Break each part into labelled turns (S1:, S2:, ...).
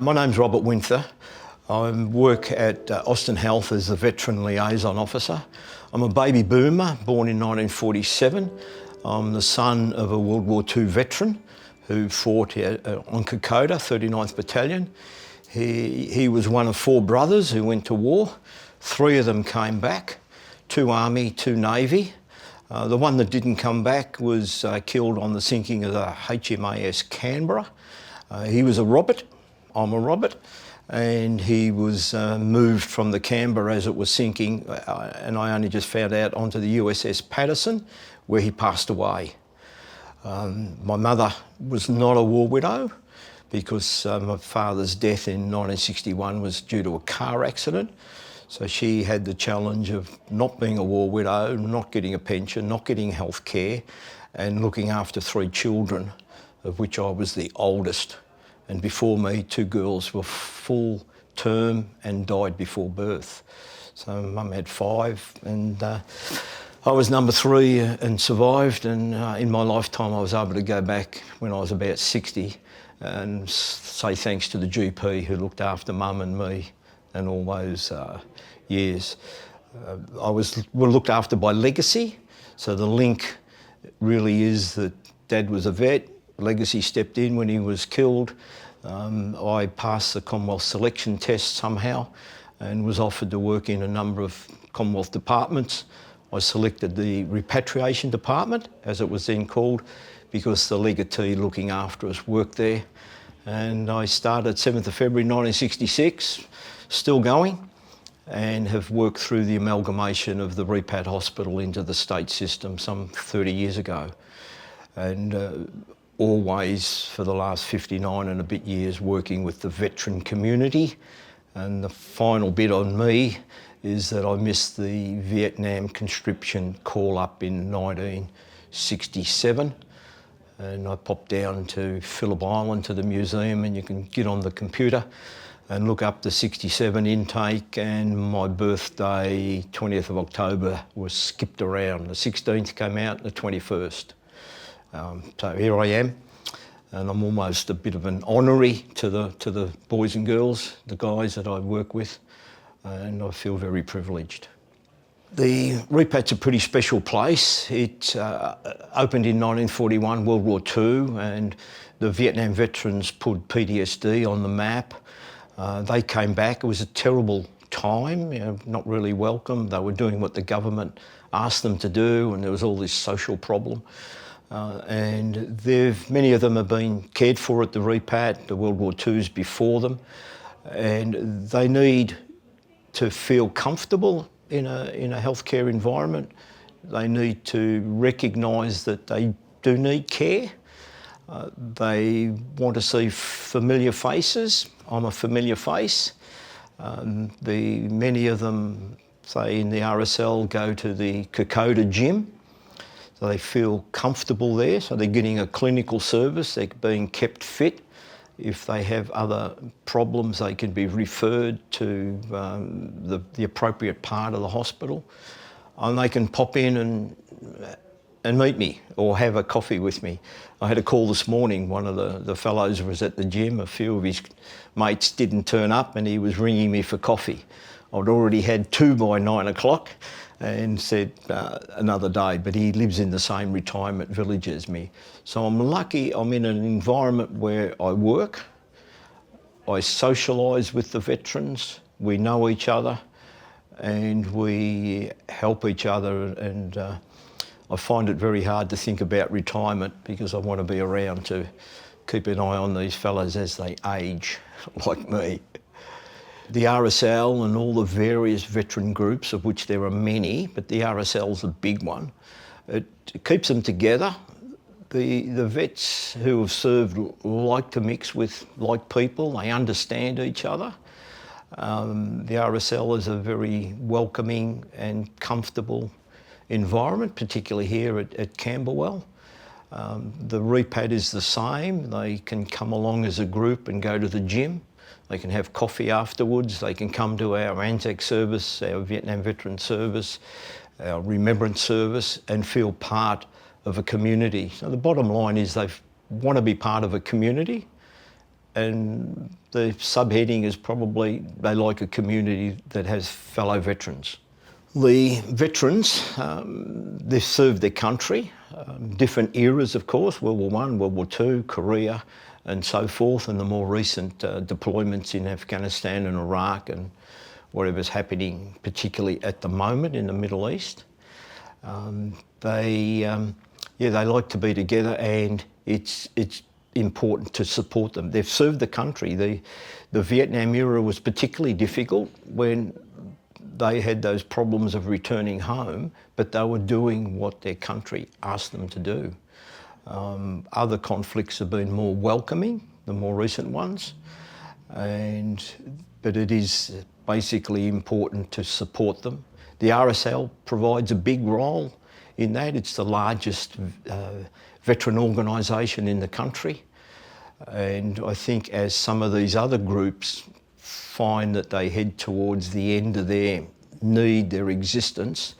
S1: My name's Robert Winther. I work at Austin Health as the Veteran Liaison Officer. I'm a baby boomer, born in 1947. I'm the son of a World War II veteran who fought on Kokoda, 39th Battalion. He was one of 4 brothers who went to war. 3 of them came back, 2 Army, 2 Navy. The one that didn't come back was killed on the sinking of the HMAS Canberra. He was a Robert. I'm a Robert, and he was moved from the Canberra as it was sinking, and I only just found out, onto the USS Patterson, where he passed away. My mother was not a war widow because my father's death in 1961 was due to a car accident. So she had the challenge of not being a war widow, not getting a pension, not getting health care, and looking after 3 children, of which I was the oldest. And before me, 2 girls were full term and died before birth. So Mum had 5, and I was number 3 and survived. And in my lifetime, I was able to go back when I was about 60 and say thanks to the GP who looked after Mum and me and all those years. We're looked after by legacy. So the link really is that Dad was a vet. Legacy stepped in when he was killed. I passed the Commonwealth selection test somehow and was offered to work in a number of Commonwealth departments. I selected the repatriation department, as it was then called, because the legatee looking after us worked there. And I started 7th of February 1966, still going, and have worked through the amalgamation of the Repat Hospital into the state system some 30 years ago. And always for the last 59 and a bit years working with the veteran community. And the final bit on me is that I missed the Vietnam conscription call up in 1967. And I popped down to Phillip Island to the museum, and you can get on the computer and look up the 67 intake, and my birthday, 20th of October, was skipped around. The 16th came out, the 21st. So here I am, and I'm almost a bit of an honorary to the boys and girls, the guys that I work with, and I feel very privileged. The Repat's a pretty special place. It opened in 1941, World War II, and the Vietnam veterans put PTSD on the map. They came back. It was a terrible time, not really welcome. They were doing what the government asked them to do, and there was all this social problem. And many of them have been cared for at the Repat, the World War II's before them, and they need to feel comfortable in a healthcare environment. They need to recognise that they do need care. They want to see familiar faces. I'm a familiar face. Many of them, say in the RSL, go to the Kokoda gym. So they feel comfortable there, so they're getting a clinical service, they're being kept fit. If they have other problems, they can be referred to the appropriate part of the hospital. And they can pop in and meet me or have a coffee with me. I had a call this morning. One of the fellows was at the gym. A few of his mates didn't turn up, and he was ringing me for coffee. I'd already had 2 by 9 o'clock and said another day, but he lives in the same retirement village as me. So I'm lucky I'm in an environment where I work, I socialise with the veterans, we know each other, and we help each other, and I find it very hard to think about retirement because I want to be around to keep an eye on these fellows as they age, like me. The RSL and all the various veteran groups, of which there are many, but the RSL's a big one, it keeps them together. The vets who have served like to mix with like people, they understand each other. The RSL is a very welcoming and comfortable environment, particularly here at Camberwell. The Repat is the same. They can come along as a group and go to the gym. They can have coffee afterwards. They can come to our Anzac service, our Vietnam Veteran Service, our Remembrance Service, and feel part of a community. So the bottom line is they want to be part of a community, and the subheading is probably they like a community that has fellow veterans. The veterans, they've served their country, different eras of course, World War I, World War II, Korea and so forth, and the more recent deployments in Afghanistan and Iraq and whatever's happening particularly at the moment in the Middle East. They like to be together, and it's important to support them. They've served the country. The Vietnam era was particularly difficult when they had those problems of returning home, but they were doing what their country asked them to do. Other conflicts have been more welcoming, the more recent ones, but it is basically important to support them. The RSL provides a big role in that. It's the largest veteran organisation in the country, and I think as some of these other groups find that they head towards the end of their need, their existence,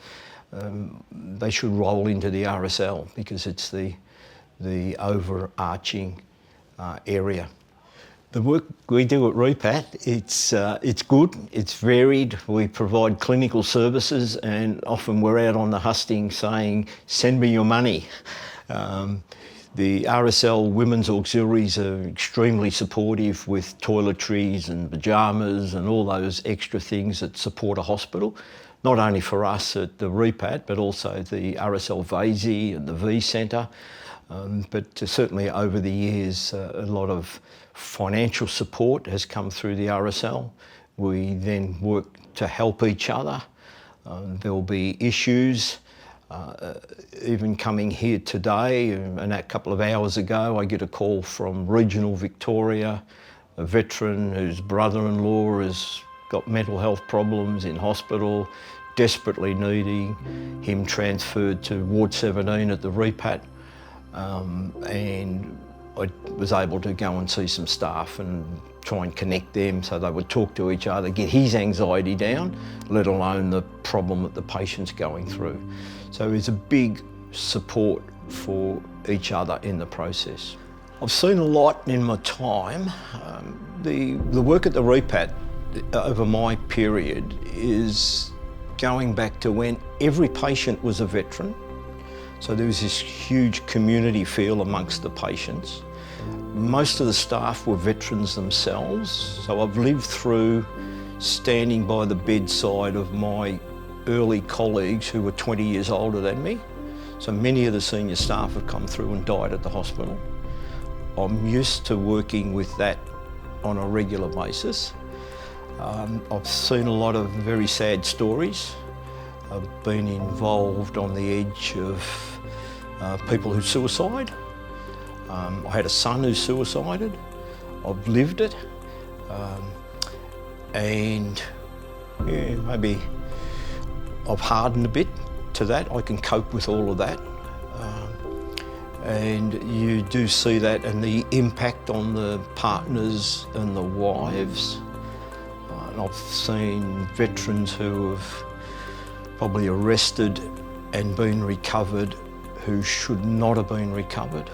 S1: they should roll into the RSL because it's the overarching area. The work we do at Repat, it's good, it's varied. We provide clinical services, and often we're out on the hustings saying, send me your money. The RSL Women's Auxiliaries are extremely supportive with toiletries and pyjamas and all those extra things that support a hospital, not only for us at the Repat, but also the RSL VASI and the V Centre. But certainly over the years, a lot of financial support has come through the RSL. We then work to help each other. There'll be issues. Even coming here today, and a couple of hours ago, I get a call from regional Victoria, a veteran whose brother-in-law has got mental health problems in hospital, desperately needing him transferred to Ward 17 at the Repat, and I was able to go and see some staff and try and connect them so they would talk to each other, get his anxiety down, let alone the problem that the patient's going through. So there's a big support for each other in the process. I've seen a lot in my time. The work at the Repat over my period is going back to when every patient was a veteran. So there was this huge community feel amongst the patients. Most of the staff were veterans themselves, so I've lived through standing by the bedside of my early colleagues who were 20 years older than me. So many of the senior staff have come through and died at the hospital. I'm used to working with that on a regular basis. I've seen a lot of very sad stories. I've been involved on the edge of people who suicide. I had a son who suicided. I've lived it. And yeah, maybe I've hardened a bit to that. I can cope with all of that. And you do see that and the impact on the partners and the wives. And I've seen veterans who have probably arrested and been recovered who should not have been recovered.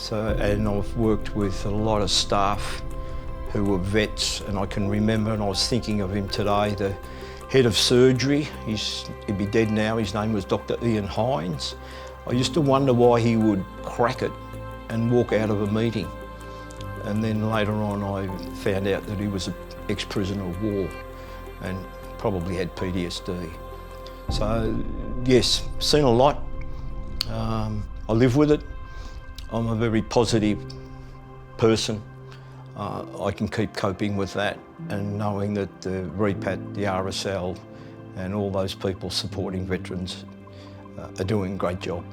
S1: And I've worked with a lot of staff who were vets, and I can remember, and I was thinking of him today, the head of surgery, he'd be dead now, his name was Dr. Ian Hines. I used to wonder why he would crack it and walk out of a meeting. And then later on I found out that he was an ex-prisoner of war and probably had PTSD. So yes, seen a lot. I live with it. I'm a very positive person. I can keep coping with that and knowing that the Repat, the RSL and all those people supporting veterans are doing a great job.